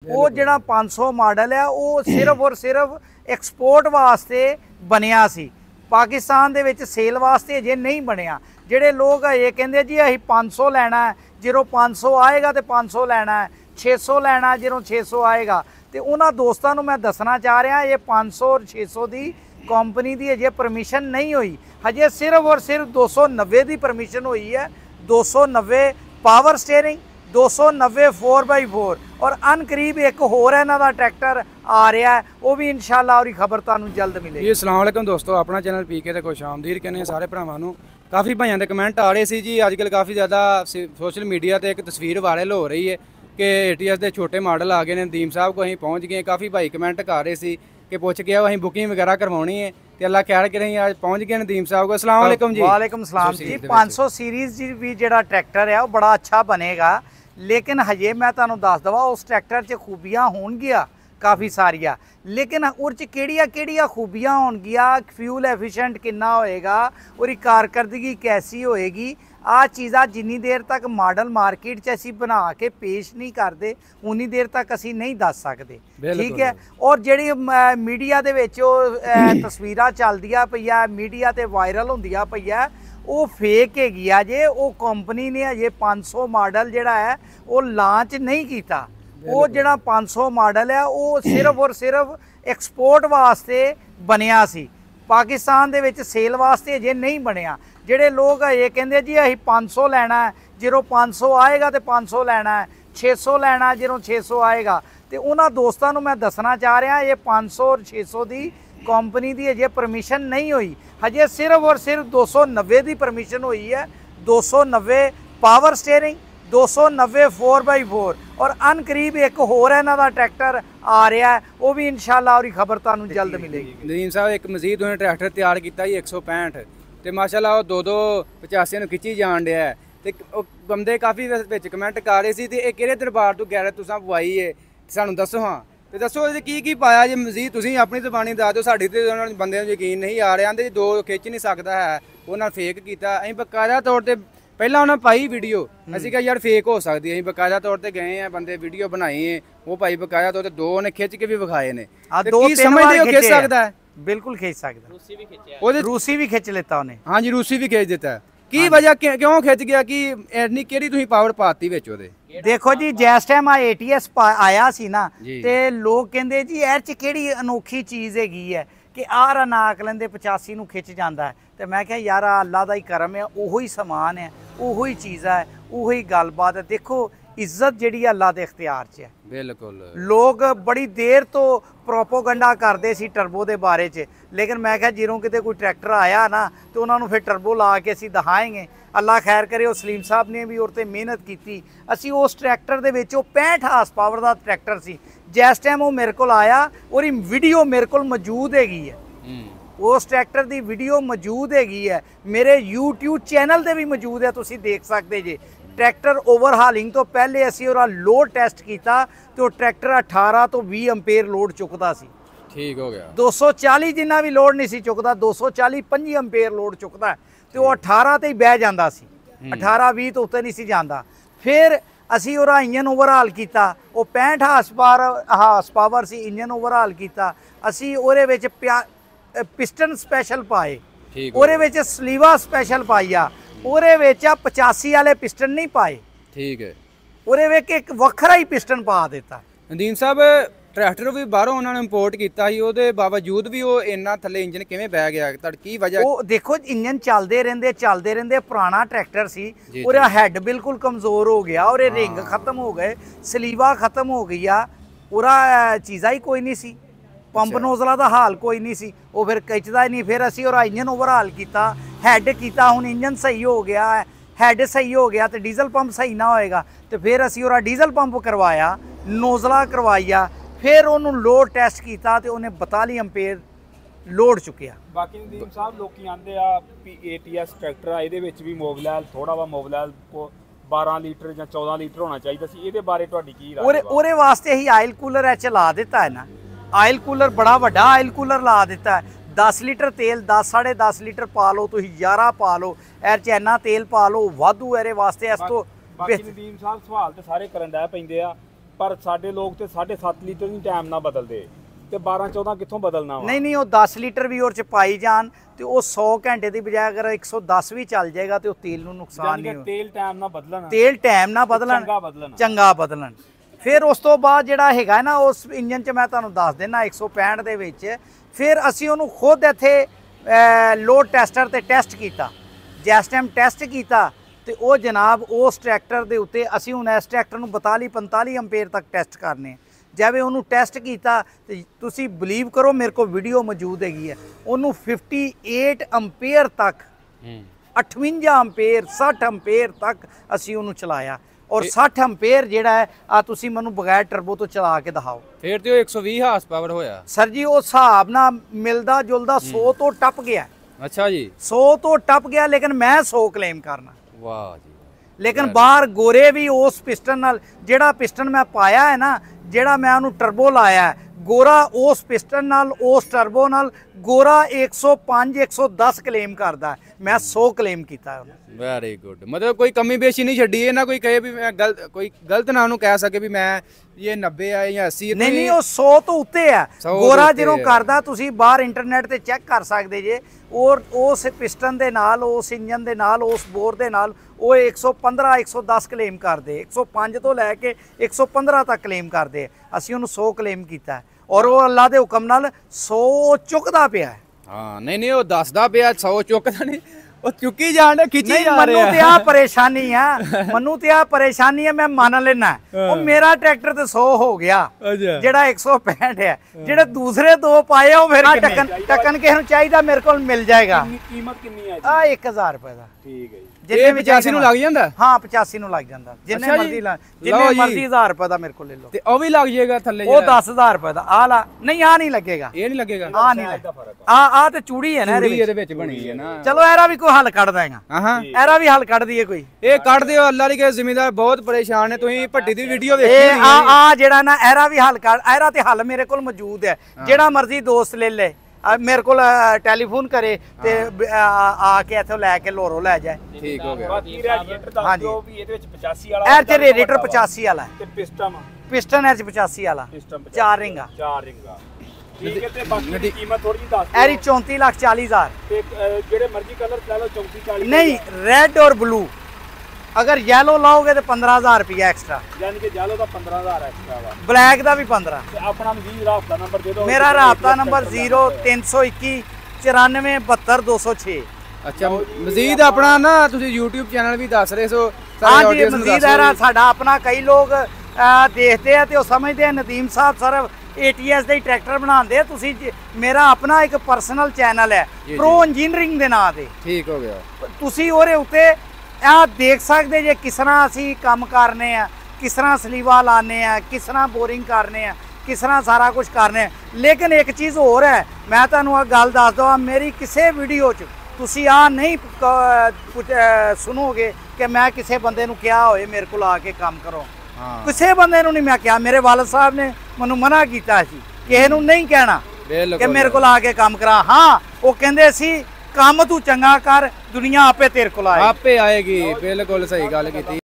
वो जिहड़ा 500 मॉडल है वो सिर्फ और सिर्फ एक्सपोर्ट वास्ते बनिया सी। पाकिस्तान दे विच सेल वास्ते अजे नहीं बनिया। जिहड़े लोग ये कहंदे जी असीं 500 लैना है, ਜਦੋਂ 500 आएगा तो 500 लैना है, 600 लैना है ਜਦੋਂ 600 आएगा। तो उन्होंने दोस्तों को मैं दसना चाह रहा ये 500 और 600 की कंपनी की अजे परमिशन नहीं हुई, हजे सिर्फ और सिर्फ 290 की परमिशन हुई है। 290 पावर स्टेयरिंग, 290 4x4 और अनकरीब एक होर इन्हां दा ट्रैक्टर आ रहा है, वो भी इंशाअल्लाह और खबर तुहानूं जल्द मिलेगी। जी अस्सलाम वालेकुम दोस्तों, अपना चैनल पीके ते खुश आमदीद कहने सारे भरावां नूं। काफ़ी भाइयों के कमेंट आ रहे सी जी, अजकल काफ़ी ज़्यादा सोशल मीडिया ते एक तस्वीर वायरल हो रही है कि ATS के छोटे मॉडल आ गए ने, नदीम साहब को असीं पहुँच गए। काफ़ी भाई कमेंट कर रहे सी कि पुछ के असीं बुकिंग वगैरह करवानी है, तो अल्लाह खैर के असीं आज पहुँच गए नदीम साहब को। अस्सलाम वालेकुम जी। वालेकुम सलाम जी। 500 सीरीज़ भी जिहड़ा ट्रैक्टर है वो बड़ा अच्छा बनेगा, लेकिन हजे मैं तुहानूं दस दवां उस ट्रैक्टर 'च खूबियां होणगियां काफ़ी सारिया, लेकिन उस केड़िया खूबियां होणगियां, फ्यूल एफिशिएंट कितना होएगा और कारकर्दगी कैसी होएगी, आ चीज़ा जिन्नी देर तक मॉडल मार्केट 'च असीं बना के पेश नहीं करते उन्नी देर तक असीं नहीं दस सकते। ठीक है। और जिहड़ी मीडिया दे विच तस्वीरां चलदियां पईआं, मीडिया ते वायरल होंदियां पईआं, वो फेक हैगी आ जे। वो कंपनी ने अजे 500 मॉडल जिहड़ा है वो लॉन्च नहीं किया। वो जिहड़ा 500 मॉडल है वो सिर्फ और सिर्फ एक्सपोर्ट वास्ते बनिया सी। पाकिस्तान दे विच सेल वास्ते अजे नहीं बनिया। जिहड़े लोग ये कहंदे जी असीं 500 लैना है, ਜਦੋਂ 500 आएगा तो 500 लैना है, 600 लैना है ਜਦੋਂ 600 आएगा। तो उन्होंने दोस्तों को मैं दसना चाह रहा ये 500 और 600 की कंपनी की अजे परमिशन नहीं हुई, हजे सिर्फ और सिर्फ 290 की परमिशन हुई है। 290 पावर स्टेयरिंग, 290 4x4 और अनकरीब एक होर इन्हां दा ट्रैक्टर आ रहा है, वो भी इंशाअल्लाह और खबर तुहानूं जल्द मिलेगी। नदीम साहब एक मजीद उन्हें ट्रैक्टर तैयार किया 165 तो माशाअल्लाह वो 2-2 खिंची जान दिया है। तो बंदे काफ़ी विच कमेंट कर रहे थे कि ये किहड़े दरबार तो गैरत तुसां पवाई है, सानूं दसो। हाँ तो दसो की पाया जे मजीद तुसीं अपनी ज़बानी दस दो, साडी ते उन्हां बंदे नूं यकीन नहीं आ रहा, आंदे 2 खिच नहीं सकता है, उन्हां फेक किया। असीं बकायदा तौर पर पहला उन्हें पाई वीडियो, असीं कहा यार फेक हो सकती है, बकायदा तौर पर गए हैं, बंदे वीडियो बनाई है, वो भाई बकायदा तौर पर 2 ने खिंच के भी विखाए ने। समझते हो खिंच सकता है? बिल्कुल खिंच सकता, रूसी भी खिंच लेता उन्हें। हाँ जी, रूसी भी खिंच देता है। की वजह क्यों खिंच गया कि इन्नी केड़ी तुसीं पावर पाती विच ओदे? देखो जी जिस टाइम ATS आया सी ना, ते लोग कहंदे जी एर च केड़ी अनोखी चीज़ हैगी है कि आ रनाक लेंदे 85 नूं खिंच जांदा है। तो मैं क्या यार अल्लाह दा ही करम है, उहो ही समान है, उहो ही चीज़ है, उहो ही गलबात है। देखो इज्जत जिहड़ी अल्लाह दे इख्तियार च है। बिल्कुल लोग बड़ी देर तो प्रोपोगंडा करते सी टर्बो के बारे च, लेकिन मैं क्या जिरों किते कोई ट्रैक्टर आया ना तो उन्होंने फिर टर्बो ला के असीं दिखाएंगे। अल्लाह खैर करे वो सलीम साहब ने भी उस पर मेहनत की। असी उस ट्रैक्टर के 65 हार्स पावर का ट्रैक्टर सी, जिस टाइम वो मेरे को आया और वीडियो मेरे को मौजूद हैगी है, उस ट्रैक्टर की वीडियो मौजूद हैगी है, मेरे YouTube चैनल पर भी मौजूद है, तुसीं देख सकते जे। ट्रैक्टर ओवरहालिंग तो पहले असी और लोड टेस्ट किया तो ट्रैक्टर 18 तो 20 अंपेयर लोड चुकता सी। ठीक हो गया। 240 जिन्ना भी लोड नहीं सी चुकता, 240 25 अंपेयर लोड चुकता है, तो वो 18 ते ही बह जाता सी, 18-20 तो उत्ते नहीं सी जाता। फिर असी और इंजन ओवरहाल किया, वो 65 हार्स पावर सी, इंजन ओवरहाल किया असी, ओहदे विच पिस्टन स्पैशल पाए, ओहदे विच स्लीवा स्पैशल पाईया, ਉਹਦੇ ਵਿੱਚ 85 वाले पिस्टन नहीं पाए। ठीक है। ਉਹਦੇ ਵਿੱਚ एक ਵੱਖਰਾ ही पिस्टन पा देता। नदीम साहब ट्रैक्टर भी बाहरों उन्होंने इंपोर्ट किया ही, ਉਹਦੇ बावजूद भी वो इन्ना थले इंजन किवें बह गया, की वजह? वो देखो इंजन चलते रहंदे पुराना ट्रैक्टर सी, और हैड बिल्कुल कमज़ोर हो गया, और रिंग खत्म हो गए, स्लीवा खत्म हो गई, पूरा चीज़ा ही कोई नहीं सी, पंप नोजला का हाल कोई नहीं सी, वो फिर खिंचता ही नहीं। फिर असी और इंजन ओवरहाल किया, हैड किया, हुण इंजन सही हो गया, हैड सही हो गया तो डीजल पंप सही ना होएगा, तो फिर असी और डीजल पंप करवाया, नोजला करवाइया, फिर उन्होंने लोड टेस्ट किया तो उन्हें 42 अंपेयर लोड चुकिया। बाकी नदीम साहब लोग आंदे आ भी ATS ट्रैक्टर आ, ये भी मोबिलाइल थोड़ा वा मोबिलाइल को 12 लीटर या 14 लीटर होना चाहिए सी, ये बारे तुहाडी की राय है? ਉਹਦੇ वास्ते ही आयल कूलर ला दिता है ना, आयल कूलर बड़ा वड्डा आयल कूलर ला दिता है। 10 लीटर तेल 10-10.5 लीटर पा लो, तुसीं 11 पा लो, एर च इन्ना तेल पा लो, वाधू एरे वास्ते। इस तो बाकी नदीम साहब सवाल तो सारे करन दा पैंदे आ ਪਰ ਸਾਡੇ ਲੋਕ ਤੇ 7.5 ਲੀਟਰ ਨਹੀਂ ਟਾਈਮ ਨਾਲ ਬਦਲਦੇ ਤੇ 12-14 ਕਿੱਥੋਂ ਬਦਲਣਾ ਵਾ? ਨਹੀਂ ਉਹ 10 ਲੀਟਰ ਵੀ ਉਹ ਚ ਪਾਈ ਜਾਣ ਤੇ ਉਹ 100 ਘੰਟੇ ਦੀ ਬਜਾਏ ਅਗਰ 110 ਵੀ ਚੱਲ ਜਾਏਗਾ ਤੇ ਉਹ ਤੇਲ ਨੂੰ ਨੁਕਸਾਨ ਨਹੀਂ ਤੇਲ ਟਾਈਮ ਨਾਲ ਬਦਲਣ, ਤੇਲ ਟਾਈਮ ਨਾਲ ਬਦਲਣ, ਚੰਗਾ ਬਦਲਣ। ਫਿਰ ਉਸ ਤੋਂ ਬਾਅਦ ਜਿਹੜਾ ਹੈਗਾ ਨਾ ਉਸ ਇੰਜਨ 'ਚ ਮੈਂ ਤੁਹਾਨੂੰ ਦੱਸ ਦਿੰਦਾ 165 ਦੇ ਵਿੱਚ ਫਿਰ ਅਸੀਂ ਉਹਨੂੰ ਖੁਦ ਇੱਥੇ ਲੋਡ ਟੈਸਟਰ ਤੇ ਟੈਸਟ ਕੀਤਾ। ਜਿਸ ਟਾਈਮ ਟੈਸਟ ਕੀਤਾ ਤੇ ਉਹ ਜਨਾਬ ਉਸ ਟਰੈਕਟਰ ਦੇ ਉੱਤੇ ਅਸੀਂ ਹੁਣ ਇਸ ਟਰੈਕਟਰ ਨੂੰ 42-45 ਐਂਪੀਅਰ ਤੱਕ ਟੈਸਟ ਕਰਨੇ। ਜਿਵੇਂ ਉਹਨੂੰ ਟੈਸਟ ਕੀਤਾ ਤੇ ਤੁਸੀਂ ਬਲੀਵ ਕਰੋ ਮੇਰੇ ਕੋਲ ਵੀਡੀਓ ਮੌਜੂਦ ਹੈਗੀ ਹੈ, ਉਹਨੂੰ 58 ਐਂਪੀਅਰ ਤੱਕ 58 ਐਂਪੀਅਰ 60 ਐਂਪੀਅਰ ਤੱਕ ਅਸੀਂ ਉਹਨੂੰ ਚਲਾਇਆ। ਔਰ 60 ਐਂਪੀਅਰ ਜਿਹੜਾ ਹੈ ਆ ਤੁਸੀਂ ਮੈਨੂੰ ਬਗੈਰ ਟਰਬੋ ਤੋਂ ਚਲਾ ਕੇ ਦਿਖਾਓ। ਫਿਰ ਤੇ ਉਹ 120 ਹਾਰਸ ਪਾਵਰ ਹੋਇਆ ਸਰ ਜੀ, ਉਹ ਹਿਸਾਬ ਨਾਲ ਮਿਲਦਾ ਜੁਲਦਾ 100 ਤੋਂ ਟੱਪ ਗਿਆ। ਅੱਛਾ ਜੀ, 100 ਤੋਂ ਟੱਪ ਗਿਆ, ਲੇਕਿਨ ਮੈਂ 100 ਕਲੇਮ ਕਰਨਾ। ਵਾਹ ਜੀ। ਲੇਕਿਨ ਬਾਹਰ ਗੋਰੇ ਵੀ ਉਸ ਪਿਸਟਨ ਨਾਲ, ਜਿਹੜਾ ਪਿਸਟਨ ਮੈਂ ਪਾਇਆ ਹੈ ਨਾ, ਜਿਹੜਾ ਮੈਂ ਉਹਨੂੰ ਟਰਬੋ ਲਾਇਆ, ਗੋਰਾ ਉਸ ਪਿਸਟਨ ਨਾਲ ਉਸ ਟਰਬੋ ਨਾਲ ਗੋਰਾ 105-110 ਕਲੇਮ ਕਰਦਾ, ਮੈਂ 100 ਕਲੇਮ ਕੀਤਾ। ਵੈਰੀ ਗੁੱਡ, ਮਤਲਬ ਕੋਈ ਕਮੀ ਬੇਸ਼ੀ ਨਹੀਂ ਛੱਡੀ ਹੈ ਨਾ, ਕੋਈ ਕਹੇ ਵੀ ਮੈਂ ਕੋਈ ਗਲਤ ਨਾ ਉਹਨੂੰ ਕਹਿ ਸਕੇ ਵੀ ਮੈਂ ਇਹ 90 ਹੈ ਜਾਂ 80 ਹੈ। ਨਹੀਂ ਉਹ 100 ਤੋਂ ਉੱਤੇ ਹੈ ਗੋਰਾ ਜਦੋਂ ਕਰਦਾ। ਤੁਸੀਂ ਬਾਹਰ ਇੰਟਰਨੈਟ ਤੇ ਚੈੱਕ ਕਰ ਸਕਦੇ ਜੇ। ਔਰ ਉਸ ਪਿਸਟਨ ਦੇ ਨਾਲ, ਉਸ ਇੰਜਨ ਦੇ ਨਾਲ, ਉਸ ਬੋਰ ਦੇ ਨਾਲ ਉਹ 115-110 ਕਲੇਮ ਕਰਦੇ, 105 ਤੋਂ ਲੈ ਕੇ 115 ਤੱਕ ਕਲੇਮ ਕਰਦੇ। ਅਸੀਂ ਉਹਨੂੰ 100 ਕਲੇਮ ਕੀਤਾ ਔਰ ਉਹ ਅੱਲਾ ਦੇ ਹੁਕਮ ਨਾਲ 100 ਚੁੱਕਦਾ ਪਿਆ। ਹਾਂ ਨਹੀਂ ਉਹ ਦੱਸਦਾ ਪਿਆ 100 ਚੁੱਕਦਾ ਨਹੀਂ, ਉਹ ਚੁੱਕੀ ਜਾਣ ਦੇ ਖਿੱਚੀ ਜਾ ਰਿਹਾ। ਮੈਨੂੰ ਤੇ ਆ ਪਰੇਸ਼ਾਨੀ ਆ, ਮੈਨੂੰ ਤੇ ਆ ਪਰੇਸ਼ਾਨੀ ਆ, ਮੈਂ ਮੰਨ ਲੈਣਾ ਉਹ ਮੇਰਾ ਟਰੈਕਟਰ ਤੇ 100 ਹੋ ਗਿਆ ਜਿਹੜਾ 165 ਹੈ। ਜਿਹੜੇ ਦੂਸਰੇ ਦੋ ਪਾਏ ਉਹ ਫਿਰ ਟੱਕਣ ਕਿਸੇ ਨੂੰ ਚਾਹੀਦਾ ਮੇਰੇ ਕੋਲ ਮਿਲ ਜਾਏਗਾ। ਕੀਮਤ ਕਿੰਨੀ ਹੈ ਆ 1000 ਰੁਪਏ ਦਾ। ਠੀਕ ਹੈ ਜੀ। ਜਿੰਨੇ 85 ਨੂੰ ਲੱਗ ਜਾਂਦਾ? ਹਾਂ 85 ਨੂੰ ਲੱਗ ਜਾਂਦਾ, ਜਿੰਨੇ ਮਰਜ਼ੀ ਜਿੰਨੇ ਮਰਜ਼ੀ 1000 ਰੁਪਏ ਦਾ ਮੇਰੇ ਕੋਲ ਲੈ ਲਓ। ਤੇ ਉਹ ਵੀ ਲੱਗ ਜਾਏਗਾ ਥੱਲੇ? ਉਹ 10000 ਰੁਪਏ ਦਾ। ਆ ਲਾ ਨਹੀਂ, ਆ ਨਹੀਂ ਲੱਗੇਗਾ। ਇਹ ਨਹੀਂ ਲੱਗੇਗਾ? ਆ ਨਹੀਂ ਆ ਤੇ ਚੂੜੀ ਹੈ ਨਾ ਇਹਦੇ ਵਿੱਚ ਬਣੀ ਹੈ ਨਾ। ਚਲੋ ਇਹਦਾ ਵੀ ਕੋਈ ਹੱਲ ਕੱਢ ਦਾਂਗਾ। ਹਾਂ ਇਹਦਾ ਵੀ ਹੱਲ ਕੱਢ ਦਈਏ ਕੋਈ। ਇਹ ਕੱਢ ਦਿਓ, ਅੱਲਾ ਦੀ ਕਿਸੇ ਜ਼ਿਮੀਂਦਾਰ ਬਹੁਤ ਪਰੇਸ਼ਾਨ ਨੇ। ਤੁਸੀਂ ਭੱਟੀ ਦੀ ਵੀਡੀਓ ਵੇਖੀ ਆ ਜਿਹੜਾ ਨਾ ਇਹਦਾ ਵੀ ਹੱਲ ਕੱਢ, ਇਹਦਾ ਤੇ ਹੱਲ ਮੇਰੇ ਕੋਲ ਮੌਜੂਦ ਹੈ। ਜਿਹੜਾ ਮਰਜ਼ੀ ਦੋਸਤ ਲੈ ਲੈ, ਮੇਰੇ ਕੋਲ ਟੈਲੀਫੋਨ ਕਰੇ ਤੇ ਆ ਕੇ ਇੱਥੋਂ ਲੈ ਕੇ ਲੋਰੋ ਲੈ ਜਾਏ। ਠੀਕ ਹੋ ਗਿਆ। ਬਾਕੀ ਰੇਡੀਏਟਰ ਦੱਸ ਦਿਓ ਵੀ ਇਹਦੇ ਵਿੱਚ 85 ਵਾਲਾ ਇਹ ਚ ਰੇਡੀਏਟਰ 85 ਵਾਲਾ ਹੈ ਤੇ ਪਿਸਟਨ ਇਹ ਚ 85 ਵਾਲਾ, 4 ਰਿੰਗਾ। 4 ਰਿੰਗਾ। ਠੀਕ ਹੈ। ਤੇ ਬਾਕੀ ਦੀ ਕੀਮਤ ਥੋੜੀ ਜਿਹੀ ਦੱਸ ਦਿਓ। ਇਹਦੀ 34,40,000। ਤੇ ਜਿਹੜੇ ਮਰਜ਼ੀ ਕਲਰ ਲੈ ਲਓ 34-40 ਨਹੀਂ, ਰੈੱਡ ਔਰ ਬਲੂ। ਅਗਰ ਯੈਲੋ ਲਾਓਗੇ ਤੇ 15,000 ਰੁਪਏ ਐਕਸਟਰਾ, ਯਾਨੀ ਕਿ ਯੈਲੋ ਦਾ 15,000 ਐਕਸਟਰਾ ਵਾ। ਬਲੈਕ ਦਾ ਵੀ 15। ਤੇ ਆਪਣਾ ਮਜ਼ੀਦ ਰਾਬਤਾ ਨੰਬਰ ਦੇ ਦਿਓ। ਮੇਰਾ ਰਾਬਤਾ ਨੰਬਰ 0321 94 72 206। ਅੱਛਾ, ਮਜ਼ੀਦ ਆਪਣਾ ਨਾ ਤੁਸੀਂ YouTube ਚੈਨਲ ਵੀ ਦੱਸ ਰਹੇ ਸੋ? ਹਾਂਜੀ, ਮਜ਼ੀਦ ਹੈ ਸਾਡਾ ਆਪਣਾ। ਕਈ ਲੋਕ ਦੇਖਦੇ ਆ ਤੇ ਉਹ ਸਮਝਦੇ ਆ ਨਦੀਮ ਸਾਹਿਬ ਸਿਰਫ ATS ਦੇ ਟਰੈਕਟਰ ਬਣਾਉਂਦੇ। ਤੁਸੀਂ ਮੇਰਾ ਆਪਣਾ ਇੱਕ ਪਰਸਨਲ ਚੈਨਲ ਹੈ ਪ੍ਰੋ ਇੰਜੀਨੀਅਰਿੰਗ ਦੇ ਨਾਂ ਤੇ। ਠੀਕ ਹੋ ਗਿਆ। ਤੁਸੀਂ ਉਹਦੇ ਉੱਤੇ ਆ ਦੇਖ ਸਕਦੇ ਜੇ ਕਿਸ ਤਰ੍ਹਾਂ ਅਸੀਂ ਕੰਮ ਕਰਨੇ ਆ, ਕਿਸ ਤਰ੍ਹਾਂ ਸਲੀਵਾ ਲਾਣੇ ਆ, ਕਿਸ ਤਰ੍ਹਾਂ ਬੋਰਿੰਗ ਕਰਨੇ ਆ, ਕਿਸ ਤਰ੍ਹਾਂ ਸਾਰਾ ਕੁਝ ਕਰਨੇ ਆ। ਲੇਕਿਨ ਇੱਕ ਚੀਜ਼ ਹੋਰ ਹੈ, ਮੈਂ ਤੁਹਾਨੂੰ ਆ ਗੱਲ ਦੱਸ ਦਵਾਂ, ਮੇਰੀ ਕਿਸੇ ਵੀਡੀਓ 'ਚ ਤੁਸੀਂ ਆ ਨਹੀਂ ਸੁਣੋਗੇ ਕਿ ਮੈਂ ਕਿਸੇ ਬੰਦੇ ਨੂੰ ਕਿਹਾ ਹੋਏ ਮੇਰੇ ਕੋਲ ਆ ਕੇ ਕੰਮ ਕਰੋ। ਕਿਸੇ ਬੰਦੇ ਨੂੰ ਨਹੀਂ ਮੈਂ ਕਿਹਾ। ਮੇਰੇ ਵਾਲਦ ਸਾਹਿਬ ਨੇ ਮੈਨੂੰ ਮਨਾ ਕੀਤਾ ਸੀ ਕਿਸੇ ਨੂੰ ਨਹੀਂ ਕਹਿਣਾ ਕਿ ਮੇਰੇ ਕੋਲ ਆ ਕੇ ਕੰਮ ਕਰਾ। ਹਾਂ, ਉਹ ਕਹਿੰਦੇ ਸੀ ਕੰਮ ਤੂੰ ਚੰਗਾ ਕਰ, ਦੁਨੀਆ ਆਪੇ ਤੇਰੇ ਕੋਲ ਆਏਗੀ। ਆਪੇ ਆਏਗੀ। ਬਿਲਕੁਲ ਸਹੀ ਗੱਲ ਕੀਤੀ।